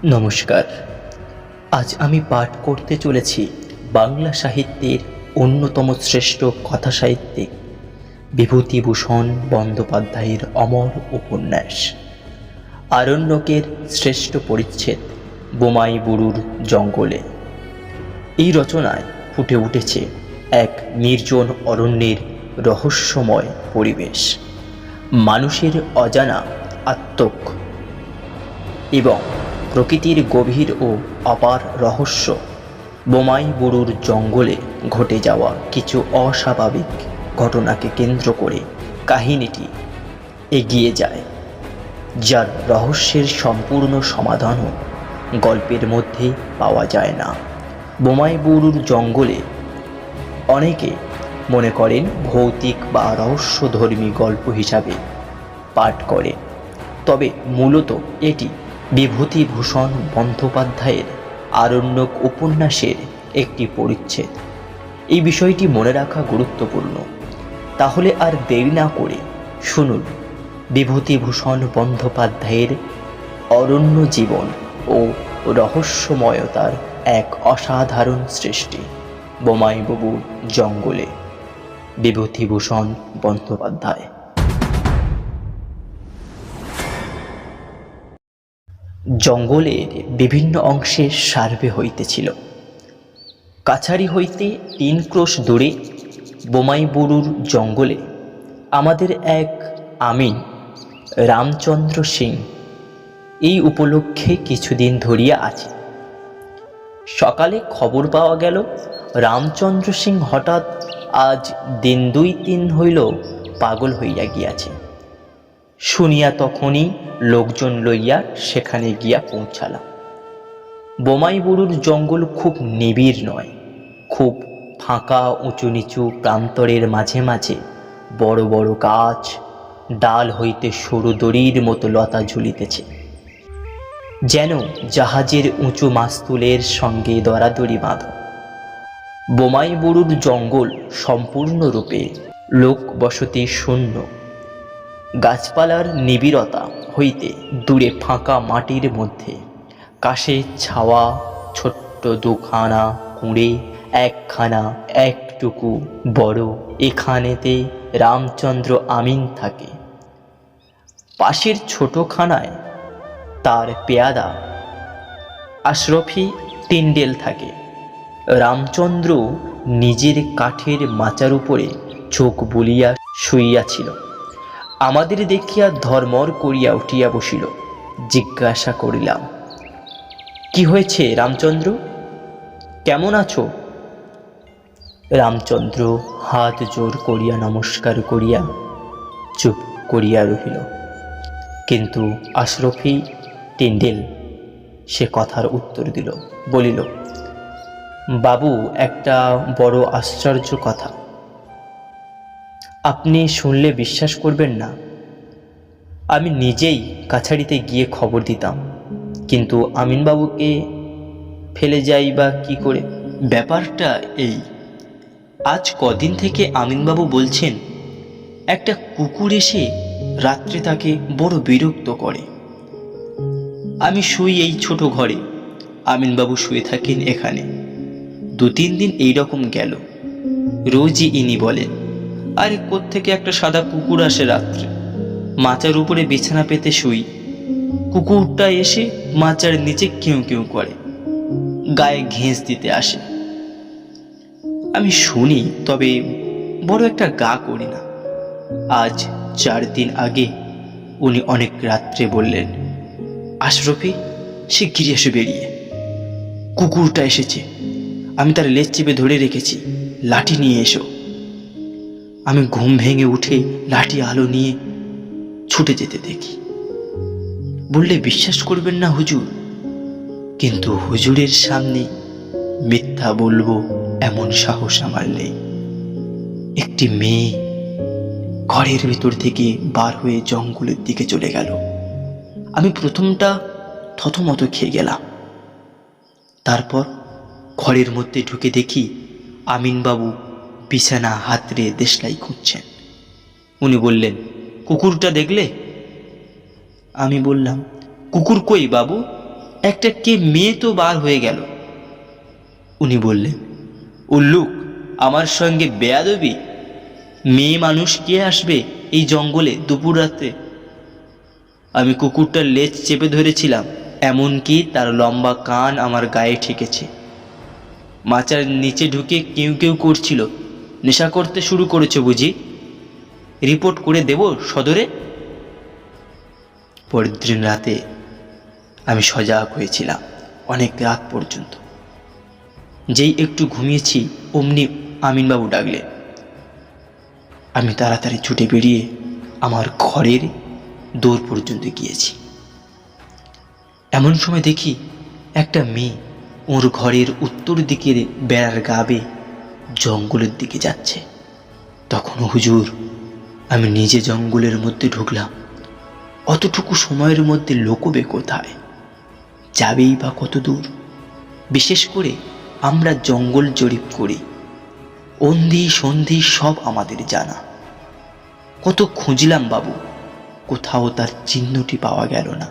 নমস্কার। আজ আমি পাঠ করতে চলেছি বাংলা সাহিত্যের অন্যতম শ্রেষ্ঠ কথা সাহিত্যিক বিভূতিভূষণ বন্দ্যোপাধ্যায়ের অমর উপন্যাস আরণ্যকের শ্রেষ্ঠ পরিচ্ছেদ বোমাই বুরুর জঙ্গলে। এই রচনায় ফুটে উঠেছে এক নির্জন অরণ্যের রহস্যময় পরিবেশ, মানুষের অজানা আত্মক এবং প্রকৃতির গভীর ও অপার রহস্য। বোমাই বুরুর জঙ্গলে ঘটে যাওয়া কিছু অস্বাভাবিক ঘটনাকে কেন্দ্র করে কাহিনীটি এগিয়ে যায়, যার রহস্যের সম্পূর্ণ সমাধানও গল্পের মধ্যে পাওয়া যায় না। বোমাই বুরুর জঙ্গলে অনেকে মনে করেন ভৌতিক বা রহস্যধর্মী গল্প হিসাবে পাঠ করে, তবে মূলত এটি বিভূতিভূষণ বন্দ্যোপাধ্যায়ের আরণ্যক উপন্যাসের একটি পরিচ্ছেদ। এই বিষয়টি মনে রাখা গুরুত্বপূর্ণ। তাহলে আর দেরি না করে শুনুন বিভূতিভূষণ বন্দ্যোপাধ্যায়ের অরণ্য জীবন ও রহস্যময়তার এক অসাধারণ সৃষ্টি বোমাই বুরুর জঙ্গলে। বিভূতিভূষণ বন্দ্যোপাধ্যায়। জঙ্গলের বিভিন্ন অংশে সার্ভে হইতেছিল। কাছারি হইতে ৩ ক্রোশ দূরে বোমাই বুরুর জঙ্গলে আমাদের এক আমিন রামচন্দ্র সিং এই উপলক্ষে কিছুদিন ধরিয়া আছে। সকালে খবর পাওয়া গেল রামচন্দ্র সিং হঠাৎ আজ দিন ২-৩ হইল পাগল হইয়া গিয়াছে। শুনিয়া তখনই লোকজন লইয়া সেখানে গিয়া পৌঁছালাম। বোমাই বুরুর জঙ্গল খুব নিবিড় নয়, খুব ফাঁকা, উঁচু নিচু প্রান্তরের মাঝে মাঝে বড় বড় গাছ, ডাল হইতে সরু দড়ির মতো লতা ঝুলিতেছে, যেন জাহাজের উঁচু মাস্তুলের সঙ্গে দরাদরি বাঁধা। বোমাই বুরুর জঙ্গল সম্পূর্ণরূপে লোক বসতি শূন্য। গাছপালার নিবিড়তা হইতে দূরে ফাঁকা মাটির মধ্যে কাশের ছাওয়া, ছোট্ট দুখানা কুঁড়ে, একখানা একটুকু বড়, এখানেতে রামচন্দ্র আমিন থাকে। পাশের ছোটখানায় তার পেয়াদা আশরফি টিন্ডেল থাকে। রামচন্দ্র নিজের কাঠের মাচার উপরে চোখ বুলিয়া শুইয়াছিল। আমাদের দেখিয়া ধর্মর করিয়া উঠিয়া বসিল। জিজ্ঞাসা করিলাম, কি হয়েছে রামচন্দ্র, কেমন আছো? রামচন্দ্র হাত জোর করিয়া নমস্কার করিয়া চুপ করিয়া রহিল। কিন্তু আশরফি টিন্ডেল সে কথার উত্তর দিল, বলিল, বাবু, একটা বড় আশ্চর্য কথা আপনি শুনলে বিশ্বাস করবেন না। আমি নিজেই কাছারিতে গিয়ে খবর দিতাম, কিন্তু আমিনবাবুকে ফেলে যাই বা কি করে? ব্যাপারটা এই, আজ কদিন থেকে আমিনবাবু বলছেন একটা কুকুর এসে রাত্রে তাকে বড় বিরক্ত করে। আমি শুই এই ছোট ঘরে, আমিনবাবু শুয়ে থাকেন এখানে। ২-৩ দিন এইরকম গেল। রোজই ইনি বলেন, আরে কোত্থেকে একটা সাদা কুকুর আসে রাত্রে, মাচার উপরে বিছানা পেতে শুই, কুকুরটা এসে মাচার নিচে কেউ কেউ করে, গায়ে ঘেঁস দিতে আসে। আমি শুনি, তবে বড় একটা গা করি না। আজ ৪ দিন আগে উনি অনেক রাত্রে বললেন, আশরফি, সে গিরে এসে বেরিয়ে, কুকুরটা এসেছে, আমি তার লেজ চেপে ধরে রেখেছি, লাঠি নিয়ে এসো। আমি ঘুম ভেঙে উঠে লাঠি আলো নিয়ে ছুটে যেতে দেখি। বললে বিশ্বাস করবেন না হুজুর, কিন্তু হুজুরের সামনে মিথ্যা বলবো এমন সাহস আমার নেই। একটি মেয়ে ঘরের ভিতর থেকে বার হয়ে জঙ্গলের দিকে চলে গেল। আমি প্রথমটা থতমত খেয়ে গেলাম। তারপর ঘরের মধ্যে ঢুকে দেখি আমিনবাবু বিছানা হাতড়ে দেশলাই খুঁজছেন। উনি বললেন, কুকুরটা দেখলে? আমি বললাম, কুকুর কই বাবু, একটা কে মেয়ে তো বার হয়ে গেল। উনি বললেন, উল্লুক, আমার সঙ্গে বেয়াদবি! মেয়ে মানুষ কে আসবে এই জঙ্গলে দুপুর রাতে? আমি কুকুরটার লেজ চেপে ধরেছিলাম, এমনকি তার লম্বা কান আমার গায়ে ঠেকেছে। মাচার নিচে ঢুকে কেউ কেউ করছিল। নেশা করতে শুরু করেছে বুঝি? রিপোর্ট করে দেব সদরে? পরের দিন রাতে আমি সজাগ হয়েছিলাম অনেক রাত পর্যন্ত। যেই একটু ঘুমিয়েছি অমনি আমিনবাবু ডাকলেন। আমি তাড়াতাড়ি ছুটে বেরিয়ে আমার ঘরের দৌড় পর্যন্ত গিয়েছি। এমন সময় দেখি একটা মেয়ে ওর ঘরের উত্তর দিকের বেড়ার গা বেয়ে জঙ্গলের দিকে যাচ্ছে। তখন হুজুর আমি নিজে জঙ্গলের মধ্যে ঢুকলাম। অতটুকু সময়ের মধ্যে লোকবে কোথায়, যাবেই বা কত দূর? বিশেষ করে আমরা জঙ্গল জরিপ করি, অন্ধি সন্ধি সব আমাদের জানা। কত খুঁজলাম বাবু, কোথাও তার চিহ্নটি পাওয়া গেল না।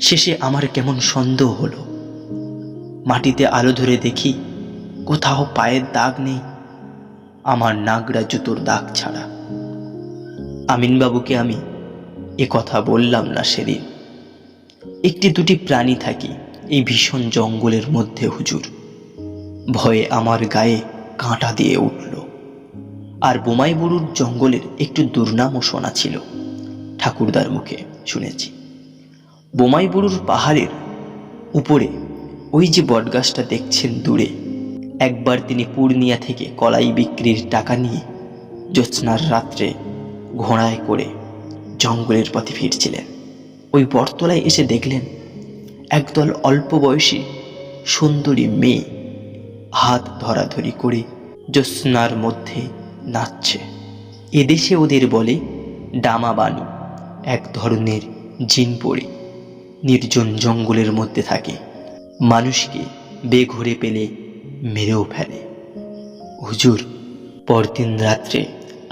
শেষে আমার কেমন সন্দেহ হলো। মাটিতে আলো ধরে দেখি কোথাও পায়ের দাগ নেই, আমার নাগড়া জুতোর দাগ ছাড়া। আমিনবাবুকে আমি এ কথা বললাম না সেদিন। একটি দুটি প্রাণী থাকি এই ভীষণ জঙ্গলের মধ্যে হুজুর। ভয়ে আমার গায়ে কাঁটা দিয়ে উঠল। আর বোমাই বুড়ুর জঙ্গলের একটু দুর্নামও শোনা ছিল, ঠাকুরদার মুখে শুনেছি। বোমাই বুড়ুর পাহাড়ের উপরে ওই যে বটগাছটা দেখছেন দূরে, একবার তিনি পূর্ণিয়া থেকে কলাই বিক্রির টাকা নিয়ে জ্যোৎস্নার রাত্রে ঘোড়ায় করে জঙ্গলের পথে ফিরছিলেন। ওই বটতলায় এসে দেখলেন একদল অল্প বয়সী সুন্দরী মেয়ে হাত ধরাধরি করে জ্যোৎস্নার মধ্যে নাচছে। এদেশে ওদের বলে ডামাবানু, এক ধরনের জিন পড়ে নির্জন জঙ্গলের মধ্যে থাকে, মানুষকে বেঘরে পেলে মেরেও ফেলে। হুজুর, পরদিন রাত্রে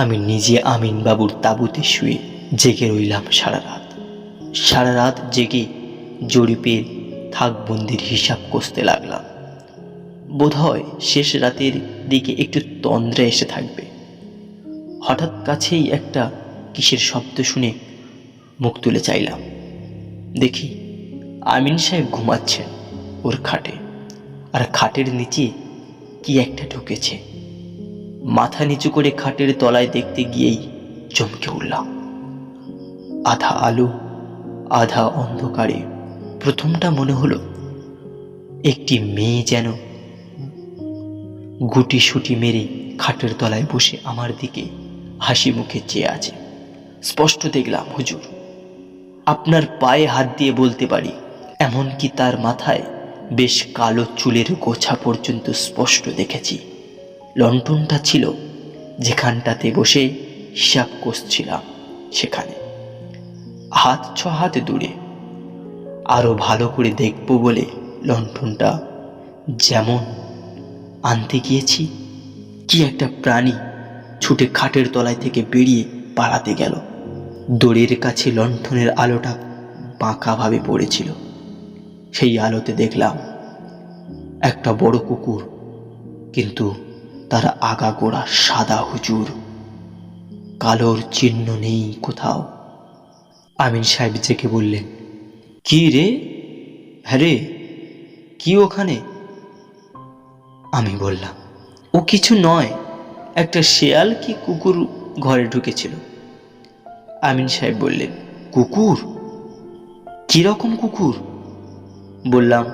আমি নিজে আমিনবাবুর তাঁবুতে শুয়ে জেগে রইলাম সারা রাত জেগে জরিপের থাকবন্দির হিসাব কষতে লাগলাম। বোধহয় শেষ রাতের দিকে একটু তন্দ্রা এসে থাকবে। হঠাৎ কাছেই একটা কিসের শব্দ শুনে মুখ তুলে চাইলাম। দেখি আমিন সাহেব ঘুমাচ্ছেন ওর খাটে, আর খাটের নিচে কি একটা ঢুকেছে। মাথা নিচু করে খাটের তলায় দেখতে গিয়েই চমকে উঠলাম। আধা আলো আধা অন্ধকারে প্রথমটা মনে হলো একটি মেয়ে যেন গুটি সুটি মেরে খাটের তলায় বসে আমার দিকে হাসি মুখে চেয়ে আছে। স্পষ্ট দেখলাম হুজুর, আপনার পায়ে হাত দিয়ে বলতে পারি, এমনকি তার মাথায় বেশ কালো চুলের গোছা পর্যন্ত স্পষ্ট দেখেছি। লণ্ঠনটা ছিল যেখানটাতে বসে হিসাব কষছিলাম সেখানে, হাত 6 হাত দূরে। আরো ভালো করে দেখব বলে লণ্ঠনটা যেমন আনতে গিয়েছি, কি একটা প্রাণী ছুটে খাটের তলায় থেকে বেরিয়ে পালাতে গেল। দড়ির কাছে লণ্ঠনের আলোটা বাঁকাভাবে পড়েছিল। সেই আলোতে দেখলাম একটা বড় কুকুর, কিন্তু তার আগাগোড়া সাদা হুজুর, কালোর চিহ্ন নেই কোথাও। আমিন সাহেব জেগে বললেন, কি রে? হ্যাঁ রে, কি ওখানে? আমি বললাম, ও কিছু নয়, একটা শেয়াল কি কুকুর ঘরে ঢুকেছিল। আমিন সাহেব বললেন, কুকুর? কিরকম কুকুর? বললাম,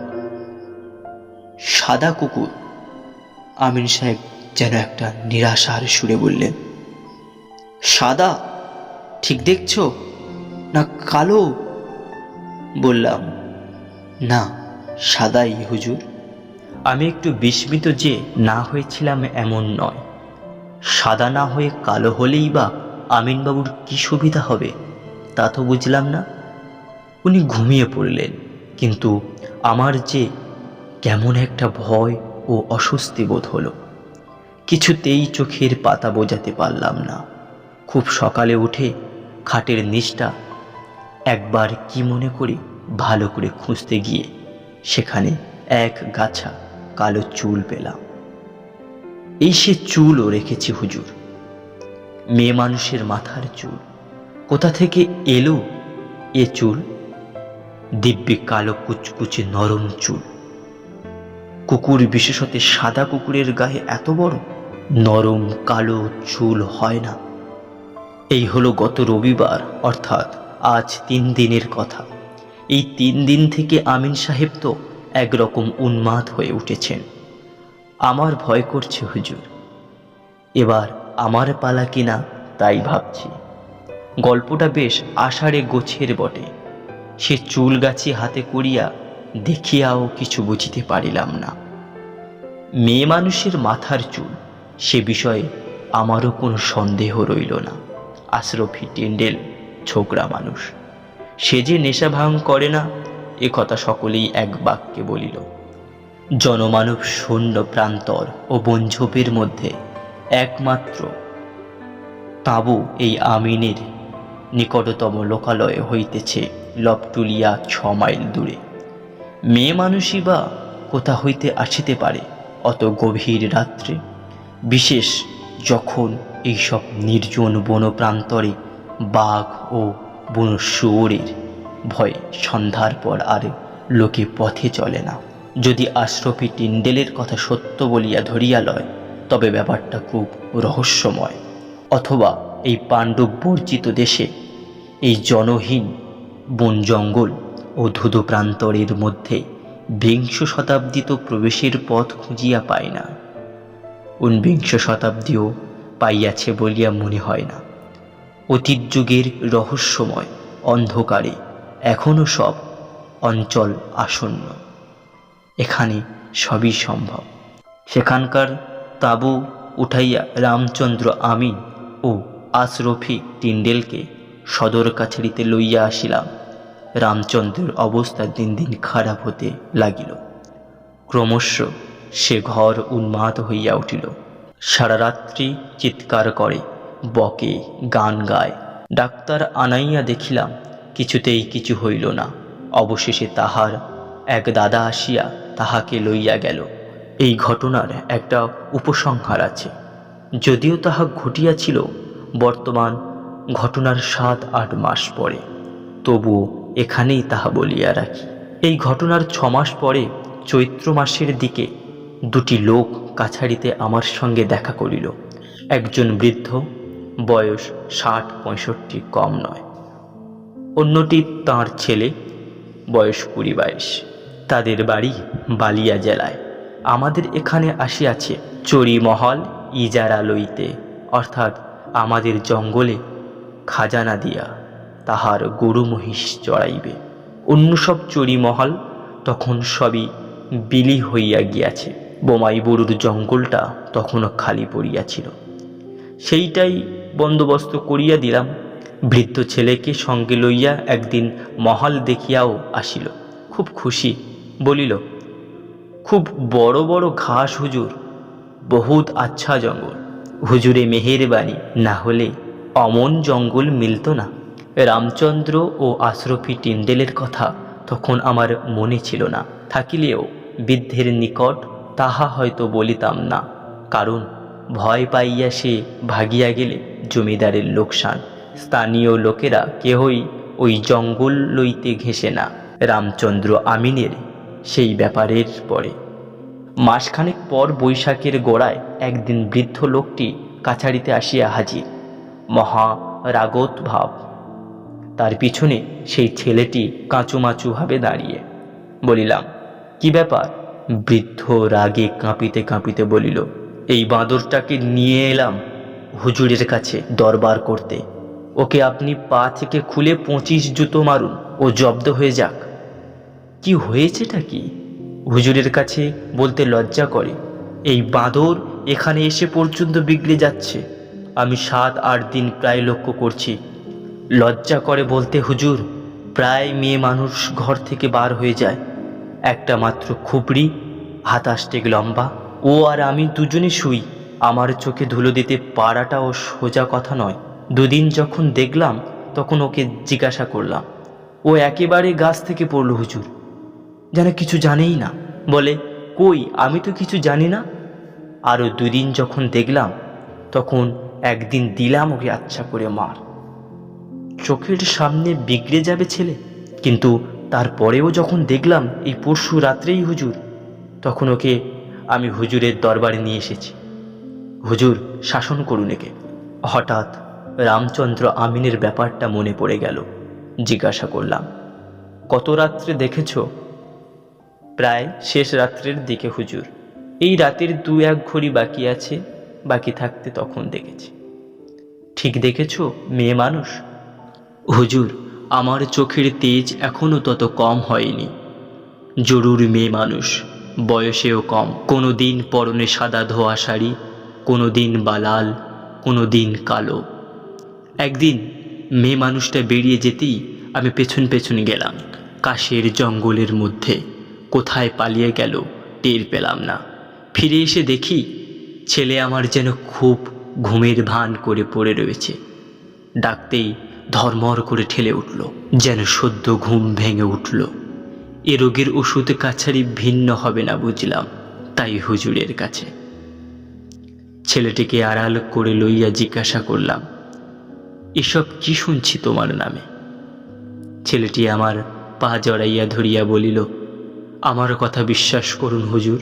সাদা কুকুর। আমিন সাহেব যেন একটা নিরাশার সুরে বললেন, সাদা? ঠিক দেখছো না কালো? বললাম, না, সাদাই হুজুর। আমি একটু বিস্মিত যে না হয়েছিলাম এমন নয়। সাদা না হয়ে কালো হলেই বা আমিনবাবুর কি সুবিধা হবে তা তো বুঝলাম না। উনি ঘুমিয়ে পড়লেন, কিন্তু আমার যে কেমন একটা ভয় ও অস্বস্তি বোধ হলো। কিছুতেই চোখের পাতা বোঝাতে পারলাম না। খুব সকালে উঠে খাটের নিচটা একবার কি মনে করি ভালো করে খুঁজতে গিয়ে সেখানে এক গাছা কালো চুল পেলাম। এই সে চুলও রেখেছি হুজুর, মেয়ে মানুষের মাথার চুল। কোথা থেকে এলো এ চুল? দিব্যি কালো কুচকুচে নরম চুল। কুকুর, বিশেষত সাদা কুকুরের গায়ে এত বড় নরম কালো চুল হয় না। এই হলো গত রবিবার, অর্থাৎ আজ 3 দিনের কথা। এই 3 দিন থেকে আমিন সাহেব তো একরকম উন্মাদ হয়ে উঠেছেন। আমার ভয় করছে হুজুর, এবার আমার পালা কিনা তাই ভাবছি। গল্পটা বেশ আষাঢ়ে গোছের বটে। সে চুল গাছি হাতে করিয়া দেখিয়াও কিছু বুঝিতে পারিলাম না। মেয়ে মানুষের মাথার চুল, সে বিষয়ে আমারও কোনো সন্দেহ রইল না। আশরাফি টিন্ডেল ছোকরা মানুষ, সে যে নেশা ভাঙ করে না এ কথা সকলেই এক বাক্যে বলিল। জনমানব শূন্য প্রান্তর ও বনঝোপের মধ্যে একমাত্র তাঁবু এই আমিনের নিকটতম লোকালয় হইতেছে লবটুলিয়া 6 মাইল দূরে। মেয়ে মানুষই বা কোথা হইতে আসিতে পারে অত গভীর রাত্রে, বিশেষ যখন এইসব নির্জন বন প্রান্তরে বাঘ ও বন শুয়োরের ভয়ে সন্ধ্যার পর আর লোকে পথে চলে না। যদি আশরাফি টিন্ডেলের কথা সত্য বলিয়া ধরিয়া লয়, তবে ব্যাপারটা খুব রহস্যময়। অথবা এই পাণ্ডব বর্জিত দেশে এই জনহীন বন জঙ্গল ও ধুধু প্রান্তরের মধ্যে 20 শতাব্দী তো প্রবেশের পথ খুঁজিয়া পায় না। 19 শতাব্দীও পাইয়াছে বলিয়া মনে হয় না। অতীত যুগের রহস্যময় অন্ধকারে এখনো সব অঞ্চল আসন্ন। এখানে সবই সম্ভব। সেখানকার তাঁবু উঠাইয়া রামচন্দ্র আমিন ও আশরাফি টিন্ডেলকে সদর কাছারিতে লইয়া আসিলাম। রামচন্দ্রের অবস্থা দিন দিন খারাপ হতে লাগিল। ক্রমশ সে ঘর উন্মাদ হইয়া উঠিল। সারা রাত্রি চিৎকার করে, বকে, গান গায়। ডাক্তার আনাইয়া দেখিলাম, কিছুতেই কিছু হইল না। অবশেষে তাহার এক দাদা আসিয়া তাহাকে লইয়া গেল। এই ঘটনার একটা উপসংহার আছে, যদিও তাহা ঘটিয়াছিল বর্তমান ঘটনার 7-8 মাস পরে, তবুও এখানেই তাহা বলিয়া রাখি। এই ঘটনার 6 মাস পরে চৈত্র মাসের দিকে 2টি লোক কাছারিতে আমার সঙ্গে দেখা করিল। একজন বৃদ্ধ, বয়স 60-65 কম নয়। অন্যটি তাঁর ছেলে, বয়স 20-22। তাদের বাড়ি বালিয়া জেলায়। আমাদের এখানে আসিয়াছে চড়ি মহল ইজারা লইতে, অর্থাৎ আমাদের জঙ্গলে খাজানা দিয়া তাহার গরু মহিষ চড়াইবে। অন্য সব চড়ি মহল তখন সবই বিলি হইয়া গিয়াছে। বোমাই বড়ুর জঙ্গলটা তখনও খালি পড়িয়াছিল। সেইটাই বন্দোবস্ত করিয়া দিলাম। বৃদ্ধ ছেলেকে সঙ্গে লইয়া একদিন মহল দেখিয়াও আসিল। খুব খুশি, বলিল, খুব বড় বড় ঘাস হুজুর, বহুত আচ্ছা জঙ্গল। হুজুরে মেহেরবানি, না হলে অমন জঙ্গল মিলত না। রামচন্দ্র ও আশরাফি টিন্ডেলের কথা তখন আমার মনে ছিল না, থাকিলেও বৃদ্ধের নিকট তাহা হয়তো বলিতাম না, কারণ ভয় পাইয়া সে ভাগিয়া গেলে জমিদারের লোকসান। স্থানীয় লোকেরা কেহই ওই জঙ্গল লইতে ঘেঁষে না। রামচন্দ্র আমিনের সেই ব্যাপারের পরে মাসখানেক পর বৈশাখের গোড়ায় একদিন বৃদ্ধ লোকটি কাছারিতে আসিয়া হাজির, মহা রাগত ভাব। তার পিছনে সেই ছেলেটি কাঁচুমাচু ভাবে দাঁড়িয়ে। বলিলাম, কি ব্যাপার? বৃদ্ধ রাগে কাঁপিতে কাঁপিতে বলিল, এই বাঁদরটাকে নিয়ে এলাম হুজুরের কাছে দরবার করতে। ওকে আপনি পা থেকে খুলে 25 জুতো মারুন, ও জব্দ হয়ে যাক। কি হয়েছেটা কি? হুজুরের কাছে বলতে লজ্জা করে। এই বাঁদর এখানে এসে পর্যন্ত বিগড়ে যাচ্ছে। আমি 7-8 দিন প্রায় লক্ষ্য করছি। লজ্জা করে বলতে হুজুর, প্রায় মেয়ে মানুষ ঘর থেকে বার হয়ে যায়। একটা মাত্র খুবড়ি, 7-8 লম্বা। ও আর আমি দুজনে শুই। আমার চোখে ধুলো দিতে পারাটাও সোজা কথা নয়। 2 দিন যখন দেখলাম, তখন ওকে জিজ্ঞাসা করলাম। ও একেবারে গাছ থেকে পড়ল হুজুর। যেন কিছু জানেই না। বলে, কই, আমি তো কিছু জানি না। আরও 2 দিন যখন দেখলাম, তখন একদিন দিলাম ওকে আচ্ছা করে মার। চোখের সামনে বিগড়ে যাবে ছেলে, কিন্তু তারপরেও যখন দেখলাম এই পরশু রাত্রেই হুজুর, তখন ওকে আমি হুজুরের দরবারে নিয়ে এসেছি। হুজুর শাসন করুন একে। হঠাৎ রামচন্দ্র আমিনের ব্যাপারটা মনে পড়ে গেল। জিজ্ঞাসা করলাম, কত রাত্রে দেখেছ? প্রায় শেষ রাত্রের দিকে হুজুর। এই রাতের 2-1 ঘড়ি বাকি আছে, বাকি থাকতে তখন দেখেছি। ঠিক দেখেছ, মেয়ে মানুষ? হুজুর, আমার চোখের তেজ এখনো তত কম হয়নি। জরুর মেয়ে মানুষ, বয়সেও কম। কোনো দিন পরনে সাদা ধোয়া শাড়ি, কোনো দিন বা লাল, কোনো দিন কালো। একদিন মেয়ে মানুষটা বেরিয়ে যেতেই আমি পেছন পেছন গেলাম। কাশের জঙ্গলের মধ্যে কোথায় পালিয়ে গেল টের পেলাম না। ফিরে এসে দেখি ছেলে আমার যেন খুব ঘুমের ভান করে পড়ে রয়েছে। ডাকতেই ধর্মর করে ঠেলে উঠল, যেন সদ্য ঘুম ভেঙে উঠল। এ রোগের ওষুধ কাছারি ভিন্ন হবে না বুঝলাম, তাই হুজুরের কাছে। ছেলেটিকে আড়াল করে লইয়া জিজ্ঞাসা করলাম, এসব কি শুনছি তোমার নামে? ছেলেটি আমার পা জড়াইয়া ধরিয়া বলিল, আমার কথা বিশ্বাস করুন হুজুর,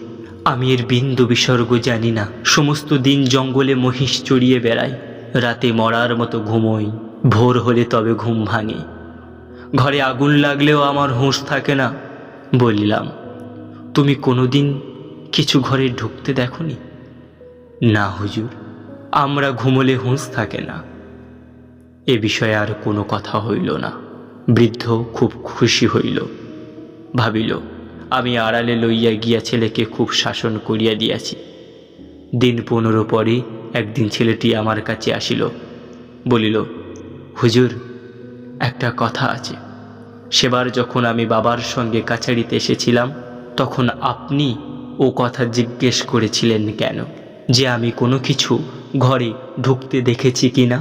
আমি এর বিন্দু বিসর্গ জানি না। সমস্ত দিন জঙ্গলে মহিষ চড়িয়ে বেড়াই, রাতে মরার মতো ঘুমোই, ভোর হলে তবে ঘুম ভাঙে। ঘরে আগুন লাগলেও আমার হুঁশ থাকে না। বলিলাম, তুমি কোনোদিন কিছু ঘরে ঢুকতে দেখনি? না হুজুর, আমরা ঘুমোলে হুঁশ থাকে না। এ বিষয়ে আর কোনো কথা হইল না। বৃদ্ধ খুব খুশি হইল, ভাবিল আমি আড়ালে লইয়া গিয়া ছেলেকে খুব শাসন করিয়া দিয়াছি। দিন 15 পরে একদিন ছেলেটি আমার কাছে আসিল, বলিল, হুজুর, একটা কথা আছে। সেবার যখন আমি বাবার সঙ্গে কাছারিতে এসেছিলাম, তখন আপনি ও কথা জিজ্ঞেস করেছিলেন কেন, যে আমি কোনো কিছু ঘরে ঢুকতে দেখেছি কি না?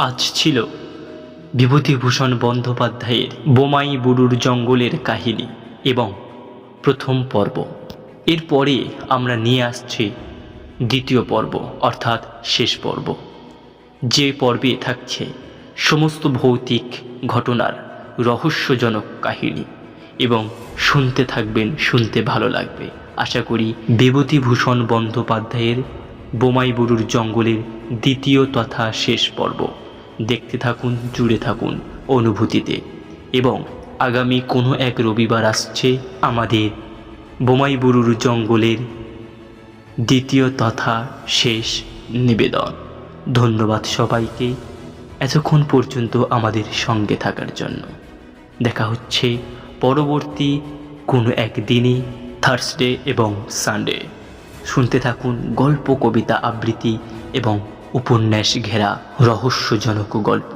আজ ছিল বিভূতিভূষণ বন্দ্যোপাধ্যায়ের বোমাই বুড়ুর জঙ্গলের কাহিনী এবং প্রথম পর্ব। এরপরে আমরা নিয়ে আসছি দ্বিতীয় পর্ব, অর্থাৎ শেষ পর্ব। যে পর্বে থাকছে সমস্ত ভৌতিক ঘটনার রহস্যজনক কাহিনী, এবং শুনতে থাকবেন, শুনতে ভালো লাগবে। আশা করি বিভূতিভূষণ বন্দ্যোপাধ্যায়ের বোমাই বুড়ুর জঙ্গলের দ্বিতীয় তথা শেষ পর্ব দেখতে থাকুন, জুড়ে থাকুন অনুভূতিতে। এবং আগামী কোনো এক রবিবার আসছে আমাদের বোমাই বুড়ুর জঙ্গলের দ্বিতীয় তথা শেষ নিবেদন। ধন্যবাদ সবাইকে এতক্ষণ পর্যন্ত আমাদের সঙ্গে থাকার জন্য। দেখা হচ্ছে পরবর্তী কোনো একদিনই, থার্সডে এবং সানডে। শুনতে থাকুন গল্প, কবিতা, আবৃত্তি এবং উপন্যাস ঘেরা রহস্যজনক গল্প।